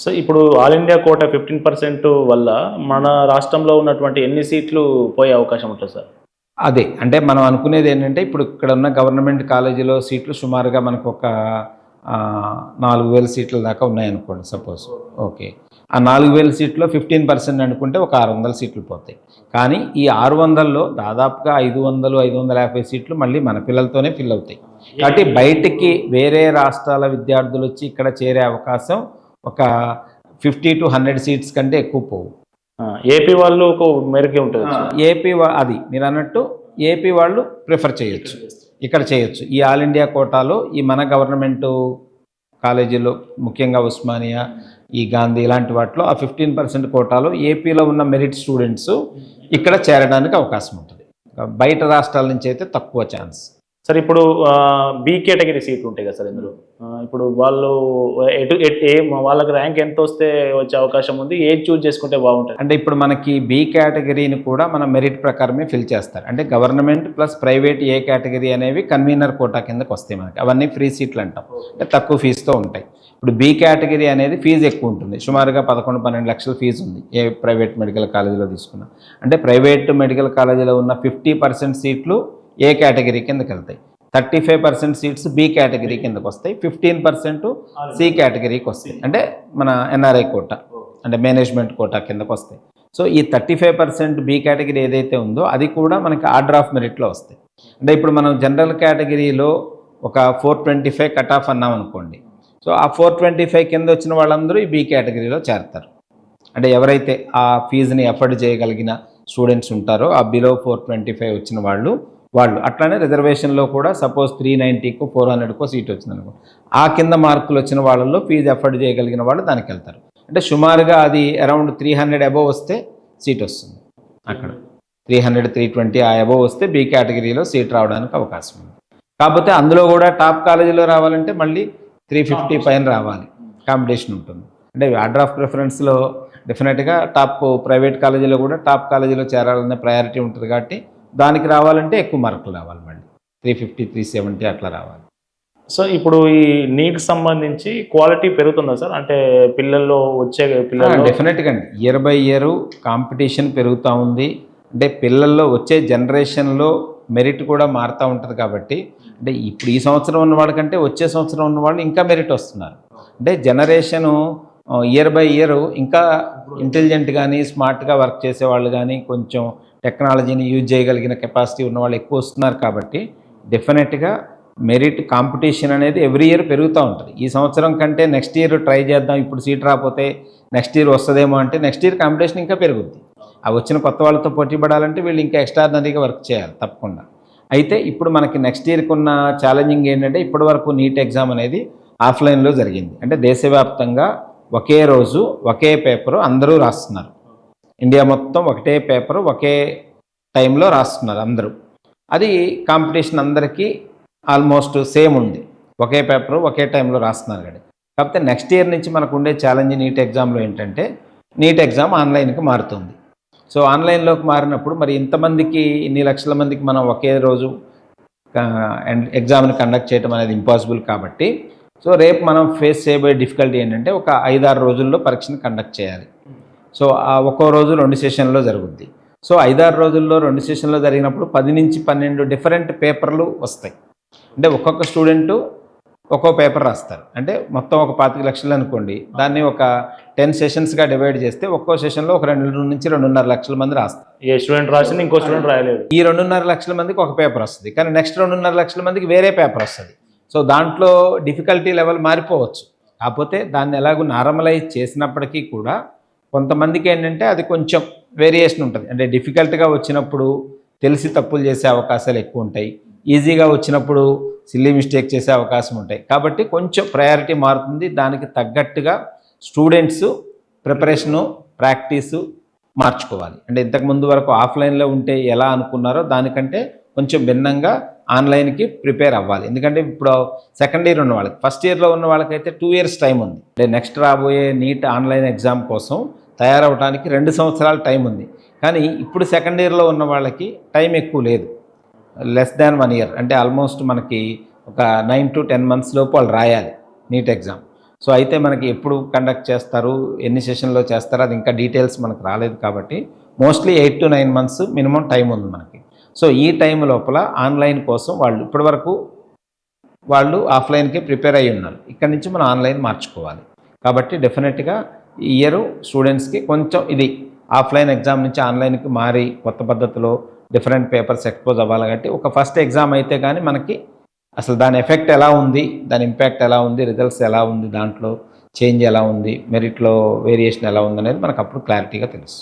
So ఇప్పుడు all India quota 15% వల్ల మన రాష్ట్రంలో ఉన్నటువంటి ఎన్ని సీట్లు పోయే అవకాశం ఉంటుంది సార్? అదే. అంటే మనం అనుకునేది ఏంటంటే, ఇప్పుడు ఇక్కడ ఉన్న గవర్నమెంట్ కాలేజీలో సీట్లు సుమారుగా మనకు ఒక 4,000 సీట్ల దాకా ఉన్నాయనుకోండి సపోజ్. ఓకే. ఆ 4,000 సీట్‌లో 15% అనుకుంటే ఒక 600 సీట్లు పోతాయి. కానీ ఈ 600లో దాదాపుగా 500, 550 సీట్లు మళ్ళీ మన పిల్లలతోనే ఫిల్ అవుతాయి. కాబట్టి బయటికి వేరే రాష్ట్రాల విద్యార్థులొచ్చి ఇక్కడ చేరే అవకాశం ఒక 50-100 సీట్స్ కంటే ఎక్కువ పోవు. ఏపీ వాళ్ళకు మేరకే ఉంటుంది సార్. అది మీరన్నట్టు ఏపీ వాళ్ళు ప్రిఫర్ చేయొచ్చు. ఇక్కడ చేయొచ్చు. ఈ ఆల్ ఇండియా కోటాలో ఈ మన గవర్నమెంటు కాలేజీలో ముఖ్యంగా ఉస్మానియా, ఈ గాంధీ ఇలాంటి వాటిలో ఆ 15% కోటాలో ఏపీలో ఉన్న మెరిట్ స్టూడెంట్స్ ఇక్కడ చేరడానికి అవకాశం ఉంటుంది. బయట రాష్ట్రాల నుంచి అయితే తక్కువ ఛాన్స్. సార్ ఇప్పుడు బి కేటగిరీ సీట్లు ఉంటాయి కదా సార్ ఇందులో. ఇప్పుడు వాళ్ళు వాళ్ళకి ర్యాంక్ ఎంత వస్తే వచ్చే అవకాశం ఉంది? ఏది చూజ్ చేసుకుంటే బాగుంటుంది? అంటే ఇప్పుడు మనకి బి కేటగిరీని కూడా మన మెరిట్ ప్రకారమే ఫిల్ చేస్తారు. అంటే గవర్నమెంట్ ప్లస్ ప్రైవేట్ ఏ కేటగిరీ అనేవి కన్వీనర్ కోటా కిందకు వస్తాయి మనకి. అవన్నీ ఫ్రీ సీట్లు అంటాం. అంటే తక్కువ ఫీజుతో ఉంటాయి. ఇప్పుడు బి కేటగిరీ అనేది ఫీజు ఎక్కువ ఉంటుంది. సుమారుగా 11-12 లక్షల ఫీజు ఉంది ఏ ప్రైవేట్ మెడికల్ కాలేజీలో తీసుకున్నా. అంటే ప్రైవేట్ మెడికల్ కాలేజీలో ఉన్న 50% సీట్లు ఏ కేటగిరీ కిందకి వెళ్తాయి. 35% సీట్స్ బి కేటగిరీ కిందకు వస్తాయి. 15% సి కేటగిరీకి వస్తాయి. అంటే మన ఎన్ఆర్ఐ కోటా అంటే మేనేజ్మెంట్ కోటా కిందకు వస్తాయి. సో ఈ 35% బి కేటగిరీ ఏదైతే ఉందో అది కూడా మనకి ఆర్డర్ ఆఫ్ మెరిట్లో వస్తాయి. అంటే ఇప్పుడు మనం జనరల్ కేటగిరీలో ఒక 425 కట్ ఆఫ్ అన్నాం అనుకోండి. సో ఆ 425 కింద వచ్చిన వాళ్ళందరూ ఈ బి కేటగిరీలో చేరతారు. అంటే ఎవరైతే ఆ ఫీజుని ఎఫర్డ్ చేయగలిగిన స్టూడెంట్స్ ఉంటారో ఆ బిలో 425 వచ్చిన వాళ్ళు అట్లానే రిజర్వేషన్లో కూడా సపోజ్ 390కో 400కో సీట్ వచ్చిందనుకో, ఆ కింద మార్కులు వచ్చిన వాళ్ళల్లో ఫీజు ఎఫర్డ్ చేయగలిగిన వాళ్ళు దానికి వెళ్తారు. అంటే సుమారుగా అది అరౌండ్ 300 అబోవ్ వస్తే సీట్ వస్తుంది. అక్కడ 300, 320 ఆ అబోవ్ వస్తే బి కేటగిరీలో సీట్ రావడానికి అవకాశం ఉంది. కాకపోతే అందులో కూడా టాప్ కాలేజీలో రావాలంటే మళ్ళీ 350 పైన రావాలి. కాంపిటీషన్ ఉంటుంది. అంటే ఆర్డర్ ఆఫ్ ప్రిఫరెన్స్లో డెఫినెట్గా టాప్ ప్రైవేట్ కాలేజీలో కూడా టాప్ కాలేజీలో చేరాలనే ప్రయారిటీ ఉంటుంది. కాబట్టి దానికి రావాలంటే ఎక్కువ మార్కులు రావాలి. మళ్ళీ 350, 370 అట్లా రావాలి. సో ఇప్పుడు ఈ నీట్ సంబంధించి క్వాలిటీ పెరుగుతుందా సార్? అంటే పిల్లల్లో వచ్చే పిల్లలు డెఫినెట్గా అండి. ఇయర్ బై ఇయర్ కాంపిటీషన్ పెరుగుతూ ఉంది. అంటే పిల్లల్లో వచ్చే జనరేషన్లో మెరిట్ కూడా మారుతూ ఉంటుంది. కాబట్టి అంటే ఇప్పుడు ఈ సంవత్సరం ఉన్న వాళ్ళకంటే వచ్చే సంవత్సరం ఉన్న వాళ్ళు ఇంకా మెరిట్ వస్తున్నారు. అంటే జనరేషను ఇయర్ బై ఇయర్ ఇంకా ఇంటెలిజెంట్ కానీ స్మార్ట్గా వర్క్ చేసేవాళ్ళు కానీ కొంచెం టెక్నాలజీని యూజ్ చేయగలిగిన కెపాసిటీ ఉన్న వాళ్ళు ఎక్కువ వస్తున్నారు. కాబట్టి డెఫినెట్గా మెరిట్ కాంపిటీషన్ అనేది ఎవ్రీ ఇయర్ పెరుగుతూ ఉంటుంది. ఈ సంవత్సరం కంటే నెక్స్ట్ ఇయర్ ట్రై చేద్దాం, ఇప్పుడు సీట్ రాకపోతే నెక్స్ట్ ఇయర్ వస్తుందేమో అంటే నెక్స్ట్ ఇయర్ కాంపిటీషన్ ఇంకా పెరుగుద్ది. ఆ వచ్చిన కొత్త వాళ్ళతో పోటీ పడాలంటే వీళ్ళు ఇంకా ఎక్స్ట్రాడినరీగా వర్క్ చేయాలి తప్పకుండా. అయితే ఇప్పుడు మనకి నెక్స్ట్ ఇయర్కి ఉన్న ఛాలెంజింగ్ ఏంటంటే ఇప్పటి వరకు నీట్ ఎగ్జామ్ అనేది ఆఫ్లైన్లో జరిగింది. అంటే దేశవ్యాప్తంగా ఒకే రోజు ఒకే పేపరు అందరూ రాస్తున్నారు. ఇండియా మొత్తం ఒకటే పేపరు ఒకే టైంలో రాస్తున్నారు అందరూ. అది కాంపిటీషన్ అందరికీ ఆల్మోస్ట్ సేమ్ ఉంది. ఒకే పేపరు ఒకే టైంలో రాస్తున్నారు కదా. కాకపోతే నెక్స్ట్ ఇయర్ నుంచి మనకు ఉండే ఛాలెంజ్ నీట్ ఎగ్జామ్లో ఏంటంటే నీట్ ఎగ్జామ్ ఆన్లైన్కి మారుతుంది. సో ఆన్లైన్లోకి మారినప్పుడు మరి ఇంతమందికి ఇన్ని లక్షల మందికి మనం ఒకే రోజు ఎగ్జామ్ని కండక్ట్ చేయడం అనేది ఇంపాసిబుల్. కాబట్టి సో రేపు మనం ఫేస్ చేయబోయే డిఫికల్టీ ఏంటంటే ఒక 5-6 రోజుల్లో పరీక్షను కండక్ట్ చేయాలి. సో ఆ ఒక్కో రోజు 2 సెషన్లో జరుగుద్ది. సో 5-6 రోజుల్లో 2 సెషన్లో జరిగినప్పుడు 10-12 డిఫరెంట్ పేపర్లు వస్తాయి. అంటే ఒక్కొక్క స్టూడెంటు ఒక్కో పేపర్ రాస్తారు. అంటే మొత్తం ఒక 25 లక్షలు అనుకోండి, దాన్ని ఒక 10 సెషన్స్గా డివైడ్ చేస్తే ఒక్కో సెషన్లో ఒక 2 నుంచి 2.5 లక్షల మంది రాస్తారు. ఏ స్టూడెంట్ రాసింది ఇంకో స్టూడెంట్ రాయలేదు. ఈ 2.5 లక్షల మందికి ఒక పేపర్ వస్తుంది, కానీ నెక్స్ట్ 2.5 లక్షల మందికి వేరే పేపర్ వస్తుంది. సో దాంట్లో డిఫికల్టీ లెవెల్ మారిపోవచ్చు. కాకపోతే దాన్ని ఎలాగో నార్మలైజ్ చేసినప్పటికీ కూడా కొంతమందికి ఏంటంటే అది కొంచెం వేరియేషన్ ఉంటుంది. అంటే డిఫికల్ట్గా వచ్చినప్పుడు తెలిసి తప్పులు చేసే అవకాశాలు ఎక్కువ ఉంటాయి. ఈజీగా వచ్చినప్పుడు సిల్లీ మిస్టేక్ చేసే అవకాశం ఉంటాయి. కాబట్టి కొంచెం ప్రయారిటీ మారుతుంది. దానికి తగ్గట్టుగా స్టూడెంట్స్ ప్రిపరేషను ప్రాక్టీసు మార్చుకోవాలి. అంటే ఇంతకుముందు వరకు ఆఫ్లైన్లో ఉంటే ఎలా అనుకున్నారో దానికంటే కొంచెం భిన్నంగా ఆన్లైన్కి ప్రిపేర్ అవ్వాలి. ఎందుకంటే ఇప్పుడు సెకండ్ ఇయర్ ఉన్న వాళ్ళకి, ఫస్ట్ ఇయర్లో ఉన్న వాళ్ళకైతే 2 years టైం ఉంది. అంటే నెక్స్ట్ రాబోయే నీట్ ఆన్లైన్ ఎగ్జామ్ కోసం తయారవడానికి 2 సంవత్సరాల టైం ఉంది. కానీ ఇప్పుడు సెకండ్ ఇయర్లో ఉన్న వాళ్ళకి టైం ఎక్కువ లేదు, లెస్ దాన్ 1 year. అంటే ఆల్మోస్ట్ మనకి ఒక 9 to 10 months లోపు వాళ్ళు రాయాలి నీట్ ఎగ్జామ్. సో అయితే మనకి ఎప్పుడు కండక్ట్ చేస్తారు, ఎన్ని సెషన్లో చేస్తారు, అది ఇంకా డీటెయిల్స్ మనకు రాలేదు కాబట్టి mostly 8 to 9 months minimum time ఉంది మనకి. సో ఈ టైం లోపల ఆన్లైన్ కోసం వాళ్ళు ఇప్పటివరకు వాళ్ళు ఆఫ్లైన్కి ప్రిపేర్ అయ్యి ఉన్నారు. ఇక్కడ నుంచి మనం ఆన్లైన్ మార్చుకోవాలి. కాబట్టి డెఫినెట్గా ఈ ఇయర్ స్టూడెంట్స్కి కొంచెం ఇది ఆఫ్లైన్ ఎగ్జామ్ నుంచి ఆన్లైన్కి మారి కొత్త పద్ధతిలో డిఫరెంట్ పేపర్స్ ఎక్స్పోజ్ అవ్వాలి. కాబట్టి ఒక ఫస్ట్ ఎగ్జామ్ అయితే కానీ మనకి అసలు దాని ఎఫెక్ట్ ఎలా ఉంది, దాని ఇంపాక్ట్ ఎలా ఉంది, రిజల్ట్స్ ఎలా ఉంది, దాంట్లో చేంజ్ ఎలా ఉంది, మెరిట్లో వేరియేషన్ ఎలా ఉంది అనేది మనకు అప్పుడు క్లారిటీగా తెలుస్తుంది.